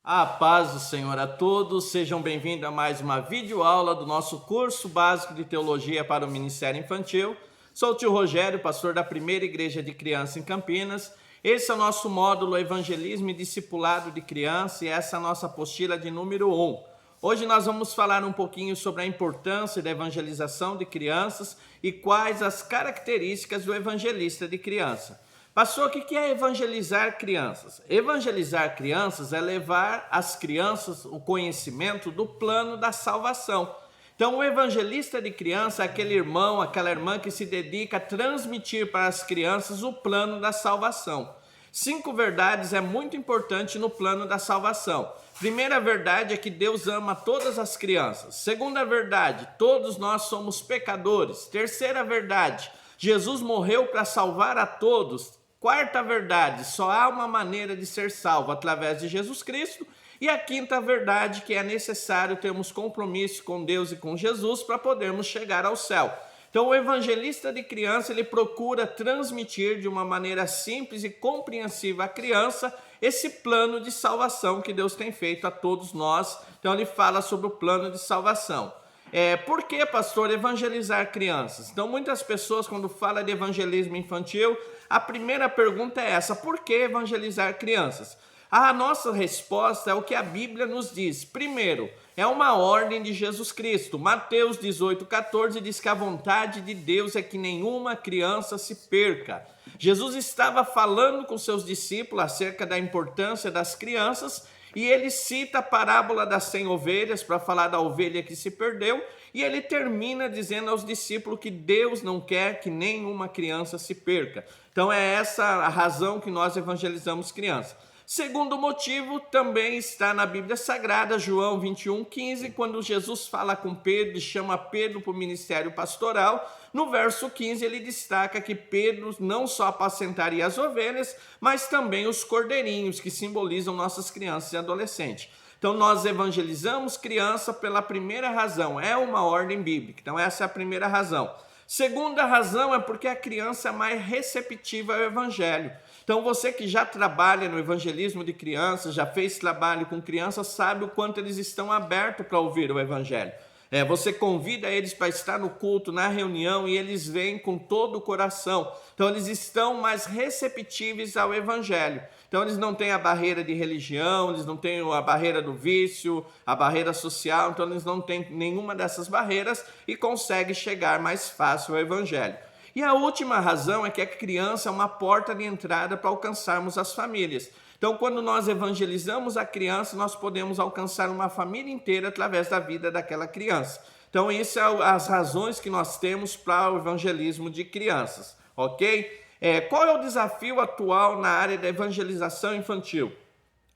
A paz do Senhor a todos, sejam bem-vindos a mais uma videoaula do nosso curso básico de teologia para o Ministério Infantil. Sou o tio Rogério, pastor da Primeira Igreja de Criança em Campinas. Esse é o nosso módulo Evangelismo e Discipulado de Criança e essa é a nossa apostila de número 1. Hoje nós vamos falar um pouquinho sobre a importância da evangelização de crianças e quais as características do evangelista de criança. Pastor, o que é evangelizar crianças? Evangelizar crianças é levar às crianças o conhecimento do plano da salvação. Então, o evangelista de criança é aquele irmão, aquela irmã que se dedica a transmitir para as crianças o plano da salvação. 5 verdades é muito importante no plano da salvação. Primeira verdade é que Deus ama todas as crianças. Segunda verdade, todos nós somos pecadores. Terceira verdade, Jesus morreu para salvar a todos. Quarta verdade, só há uma maneira de ser salvo através de Jesus Cristo. E a quinta verdade, que é necessário termos compromisso com Deus e com Jesus para podermos chegar ao céu. Então o evangelista de criança, ele procura transmitir de uma maneira simples e compreensiva à criança esse plano de salvação que Deus tem feito a todos nós. Então ele fala sobre o plano de salvação. Por que, pastor, evangelizar crianças? Então muitas pessoas, quando falam de evangelismo infantil, a primeira pergunta é essa: por que evangelizar crianças? A nossa resposta é o que a Bíblia nos diz. Primeiro, é uma ordem de Jesus Cristo. Mateus 18,14 diz que a vontade de Deus é que nenhuma criança se perca. Jesus estava falando com seus discípulos acerca da importância das crianças e ele cita a parábola das 100 ovelhas para falar da ovelha que se perdeu e ele termina dizendo aos discípulos que Deus não quer que nenhuma criança se perca. Então é essa a razão que nós evangelizamos crianças. Segundo motivo também está na Bíblia Sagrada, João 21,15, quando Jesus fala com Pedro e chama Pedro para o ministério pastoral. No verso 15 ele destaca que Pedro não só apacentaria as ovelhas, mas também os cordeirinhos, que simbolizam nossas crianças e adolescentes. Então nós evangelizamos criança pela primeira razão, é uma ordem bíblica, então essa é a primeira razão. Segunda razão é porque a criança é mais receptiva ao evangelho. Então você que já trabalha no evangelismo de crianças, já fez trabalho com crianças, sabe o quanto eles estão abertos para ouvir o evangelho. Você convida eles para estar no culto, na reunião, e eles vêm com todo o coração. Então eles estão mais receptíveis ao evangelho. Então eles não têm a barreira de religião, eles não têm a barreira do vício, a barreira social, então eles não têm nenhuma dessas barreiras e conseguem chegar mais fácil ao evangelho. E a última razão é que a criança é uma porta de entrada para alcançarmos as famílias. Então, quando nós evangelizamos a criança, nós podemos alcançar uma família inteira através da vida daquela criança. Então, essas são as razões que nós temos para o evangelismo de crianças, ok? Qual é o desafio atual na área da evangelização infantil?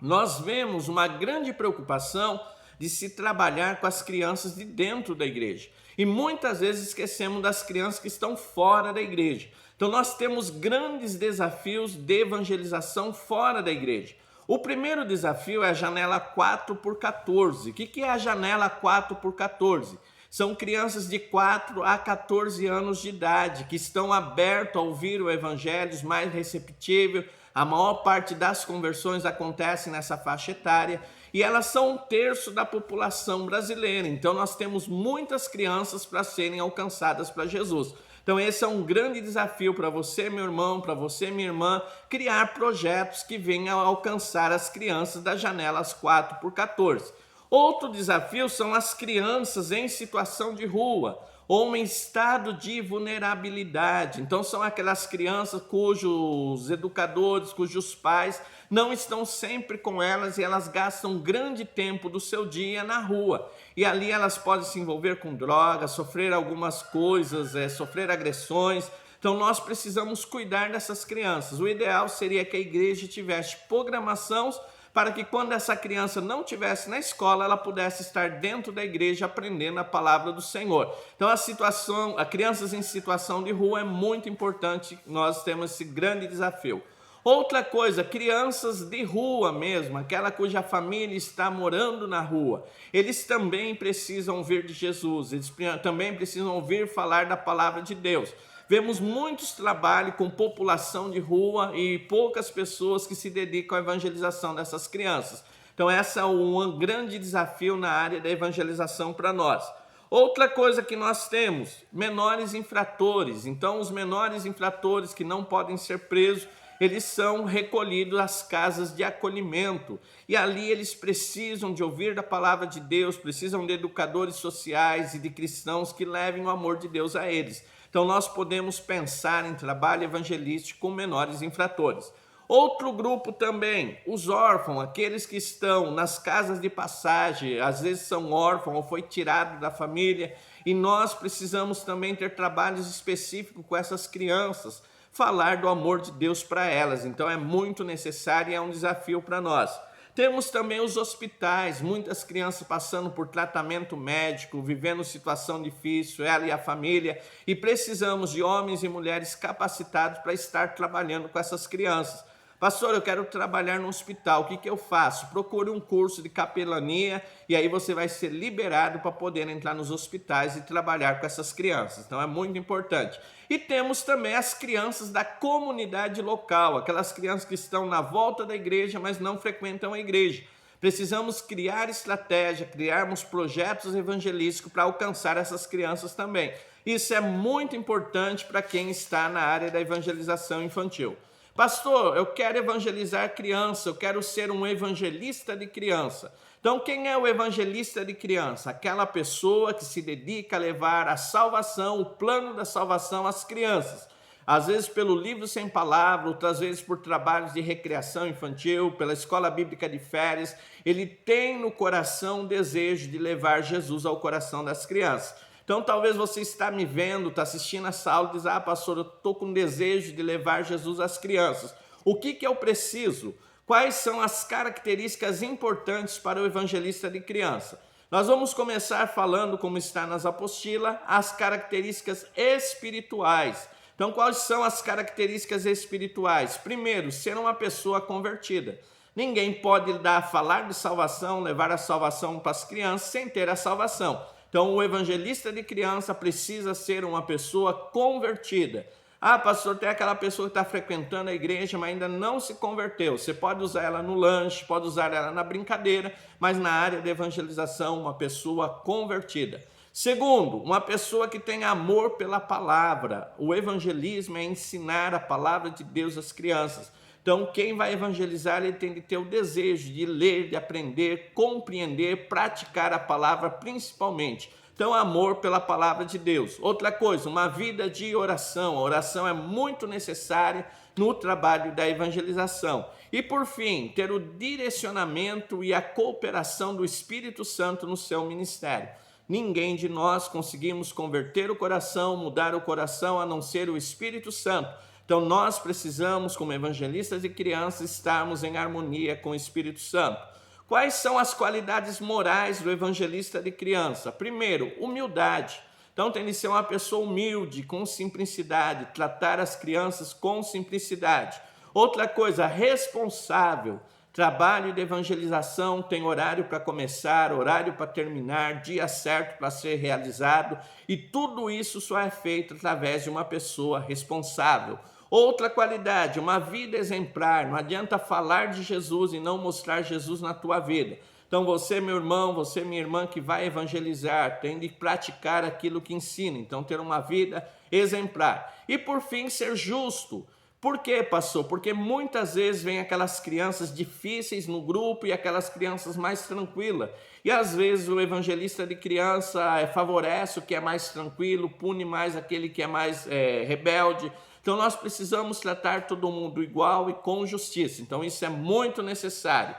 Nós vemos uma grande preocupação de se trabalhar com as crianças de dentro da igreja. E muitas vezes esquecemos das crianças que estão fora da igreja. Então nós temos grandes desafios de evangelização fora da igreja. O primeiro desafio é a janela 4x14. O que é a janela 4x14? São crianças de 4 a 14 anos de idade que estão abertas a ouvir o evangelho, mais receptível. A maior parte das conversões acontece nessa faixa etária e elas são 1/3 da população brasileira. Então nós temos muitas crianças para serem alcançadas para Jesus. Então esse é um grande desafio para você, meu irmão, para você, minha irmã, criar projetos que venham a alcançar as crianças das janelas 4x14. Outro desafio são as crianças em situação de rua ou em estado de vulnerabilidade. Então são aquelas crianças cujos educadores, cujos pais não estão sempre com elas e elas gastam grande tempo do seu dia na rua. E ali elas podem se envolver com drogas, sofrer algumas coisas, sofrer agressões. Então nós precisamos cuidar dessas crianças. O ideal seria que a igreja tivesse programação para que quando essa criança não estivesse na escola, ela pudesse estar dentro da igreja aprendendo a palavra do Senhor. Então a crianças em situação de rua é muito importante, nós temos esse grande desafio. Outra coisa, crianças de rua mesmo, aquela cuja família está morando na rua, eles também precisam ouvir de Jesus, eles também precisam ouvir falar da palavra de Deus. Vemos muitos trabalhos com população de rua e poucas pessoas que se dedicam à evangelização dessas crianças. Então, esse é um grande desafio na área da evangelização para nós. Outra coisa que nós temos, menores infratores. Então, os menores infratores que não podem ser presos, eles são recolhidos às casas de acolhimento. E ali eles precisam de ouvir da palavra de Deus, precisam de educadores sociais e de cristãos que levem o amor de Deus a eles. Então, nós podemos pensar em trabalho evangelístico com menores infratores. Outro grupo também, os órfãos, aqueles que estão nas casas de passagem, às vezes são órfãos ou foi tirado da família, e nós precisamos também ter trabalhos específicos com essas crianças, falar do amor de Deus para elas. Então é muito necessário e é um desafio para nós. Temos também os hospitais, muitas crianças passando por tratamento médico, vivendo situação difícil, ela e a família, e precisamos de homens e mulheres capacitados para estar trabalhando com essas crianças. Pastor, eu quero trabalhar no hospital, o que eu faço? Procure um curso de capelania e aí você vai ser liberado para poder entrar nos hospitais e trabalhar com essas crianças. Então é muito importante. E temos também as crianças da comunidade local, aquelas crianças que estão na volta da igreja, mas não frequentam a igreja. Precisamos criar estratégia, criarmos projetos evangelísticos para alcançar essas crianças também. Isso é muito importante para quem está na área da evangelização infantil. Pastor, eu quero evangelizar criança, eu quero ser um evangelista de criança. Então, quem é o evangelista de criança? Aquela pessoa que se dedica a levar a salvação, o plano da salvação às crianças. Às vezes pelo livro sem palavra, outras vezes por trabalhos de recreação infantil, pela escola bíblica de férias. Ele tem no coração o desejo de levar Jesus ao coração das crianças. Então, talvez você está me vendo, está assistindo essa aula e diz, pastor, eu estou com desejo de levar Jesus às crianças. O que eu preciso? Quais são as características importantes para o evangelista de criança? Nós vamos começar falando, como está nas apostilas, as características espirituais. Então, quais são as características espirituais? Primeiro, ser uma pessoa convertida. Ninguém pode falar de salvação, levar a salvação para as crianças sem ter a salvação. Então, o evangelista de criança precisa ser uma pessoa convertida. Pastor, tem aquela pessoa que está frequentando a igreja, mas ainda não se converteu. Você pode usar ela no lanche, pode usar ela na brincadeira, mas na área de evangelização, uma pessoa convertida. Segundo, uma pessoa que tem amor pela palavra. O evangelismo é ensinar a palavra de Deus às crianças. Então, quem vai evangelizar, ele tem que ter o desejo de ler, de aprender, compreender, praticar a palavra principalmente. Então, amor pela palavra de Deus. Outra coisa, uma vida de oração. A oração é muito necessária no trabalho da evangelização. E, por fim, ter o direcionamento e a cooperação do Espírito Santo no seu ministério. Ninguém de nós conseguimos converter o coração, mudar o coração, a não ser o Espírito Santo. Então, nós precisamos, como evangelistas de crianças, estarmos em harmonia com o Espírito Santo. Quais são as qualidades morais do evangelista de criança? Primeiro, humildade. Então, tem de ser uma pessoa humilde, com simplicidade, tratar as crianças com simplicidade. Outra coisa, responsável. Trabalho de evangelização tem horário para começar, horário para terminar, dia certo para ser realizado, e tudo isso só é feito através de uma pessoa responsável. Outra qualidade, uma vida exemplar. Não adianta falar de Jesus e não mostrar Jesus na tua vida. Então você, meu irmão, você, minha irmã, que vai evangelizar, tem de praticar aquilo que ensina. Então ter uma vida exemplar. E por fim, ser justo. Por quê, pastor? Porque muitas vezes vem aquelas crianças difíceis no grupo e aquelas crianças mais tranquilas. E às vezes o evangelista de criança favorece o que é mais tranquilo, pune mais aquele que é mais rebelde. Então nós precisamos tratar todo mundo igual e com justiça. Então isso é muito necessário.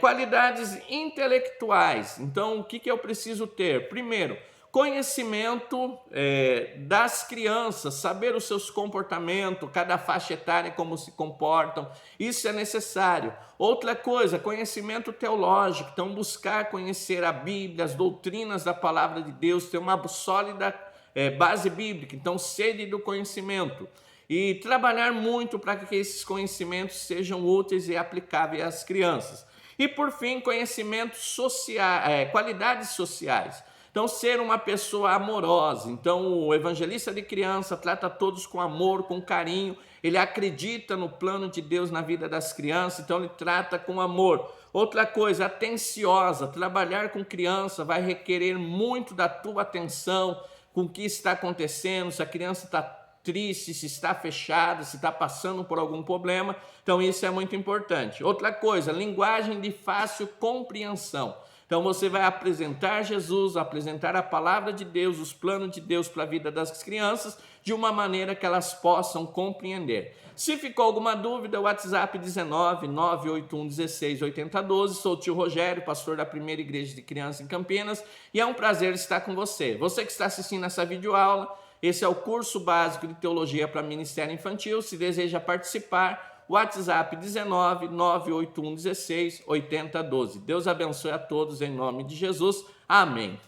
Qualidades intelectuais. Então o que eu preciso ter? Primeiro, conhecimento das crianças, saber os seus comportamentos, cada faixa etária como se comportam, isso é necessário. Outra coisa, conhecimento teológico, então buscar conhecer a Bíblia, as doutrinas da palavra de Deus, ter uma sólida base bíblica, então sede do conhecimento. E trabalhar muito para que esses conhecimentos sejam úteis e aplicáveis às crianças. E por fim, conhecimentos sociais, qualidades sociais. Então, ser uma pessoa amorosa. Então, o evangelista de criança trata todos com amor, com carinho. Ele acredita no plano de Deus na vida das crianças, então ele trata com amor. Outra coisa, atenciosa. Trabalhar com criança vai requerer muito da tua atenção com o que está acontecendo, se a criança está triste, se está fechada, se está passando por algum problema. Então isso é muito importante. Outra coisa, linguagem de fácil compreensão. Então você vai apresentar Jesus, apresentar a palavra de Deus, os planos de Deus para a vida das crianças, de uma maneira que elas possam compreender. Se ficou alguma dúvida, o WhatsApp 19 981 16 8012. Sou o tio Rogério, pastor da Primeira Igreja de Criança em Campinas, e é um prazer estar com você. Você que está assistindo essa videoaula, esse é o curso básico de teologia para Ministério Infantil. Se deseja participar, WhatsApp 19 981 16 8012. Deus abençoe a todos em nome de Jesus. Amém.